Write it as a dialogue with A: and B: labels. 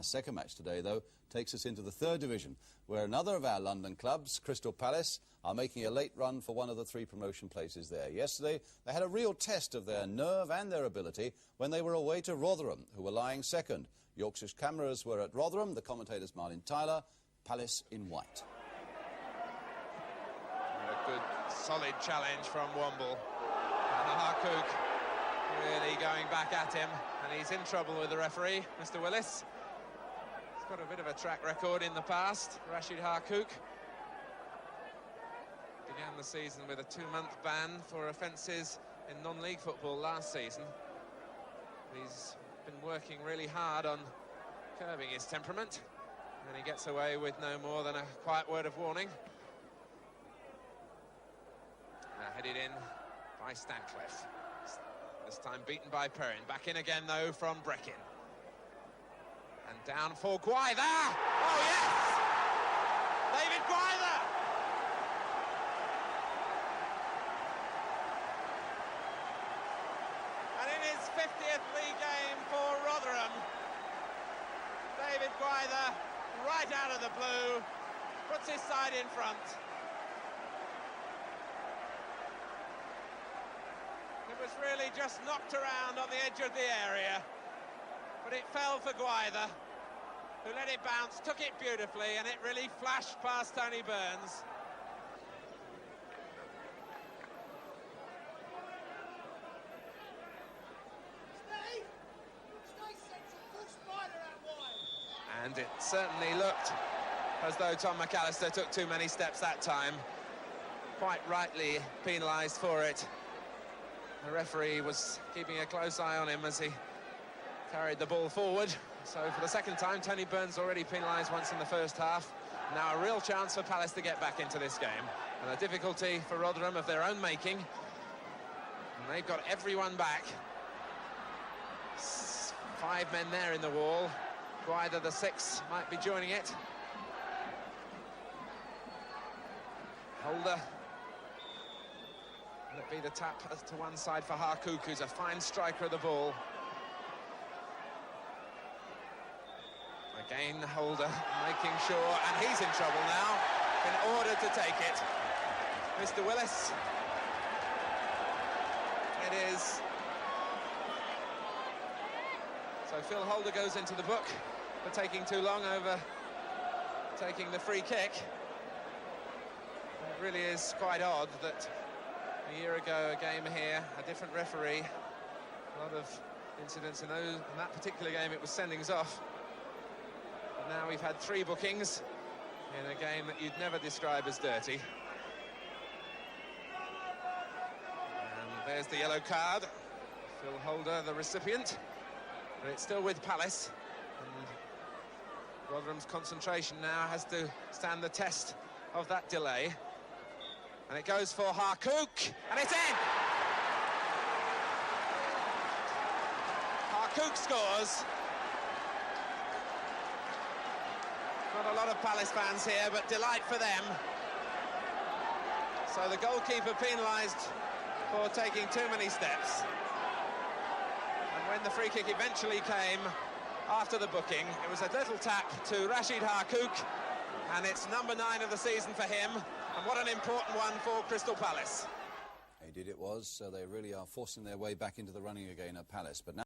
A: Our second match today, though, takes us into the third division, where another of our London clubs, Crystal Palace, are making a late run for one of the three promotion places there. Yesterday, they had a real test of their nerve and their ability when they were away to Rotherham, who were lying second. Yorkshire's cameras were at Rotherham, the commentators Martin Tyler, Palace in white.
B: A good, solid challenge from Womble. And Harkouk really going back at him, and he's in trouble with the referee, Mr. Willis. He's got a bit of a track record in the past, Rachid Harkouk. Began the season with a 2-month ban for offences in non-league football last season. He's been working really hard on curbing his temperament, and he gets away with no more than a quiet word of warning. Headed in by Stancliffe. This time beaten by Perrin. Back in again, though, from Breckin. And down for Gwyther! Oh, yes! David Gwyther! And in his 50th league game for Rotherham, David Gwyther, right out of the blue, puts his side in front. It was really just knocked around on the edge of the area, but it fell for Gwyther, who let it bounce, took it beautifully, and it really flashed past Tony Burns. And it certainly looked as though Tom McAllister took too many steps that time, quite rightly penalised for it. The referee was keeping a close eye on him as he carried the ball forward. So for the second time, Tony Burns already penalised once in the first half. Now a real chance for Palace to get back into this game. And a difficulty for Rotherham of their own making. And they've got everyone back. 5 men there in the wall. Either the 6 might be joining it. Holder. Will it be the tap to one side for Harkouk, who's a fine striker of the ball. Again, Holder making sure, and he's in trouble now, in order to take it. Mr. Willis. It is. So Phil Holder goes into the book for taking too long over taking the free kick. It really is quite odd that a year ago, a game here, a different referee, a lot of incidents in that particular game. It was sendings off. But now we've had 3 bookings in a game that you'd never describe as dirty. And there's the yellow card. Phil Holder, the recipient. But it's still with Palace. And Rotherham's concentration now has to stand the test of that delay. And it goes for Harkouk, and it's in! Harkouk scores. Not a lot of Palace fans here, but delight for them. So the goalkeeper penalised for taking too many steps. And when the free kick eventually came after the booking, it was a little tap to Rachid Harkouk, and it's number 9 of the season for him. And what an important one for Crystal Palace.
A: Indeed it was, so they really are forcing their way back into the running again at Palace. But now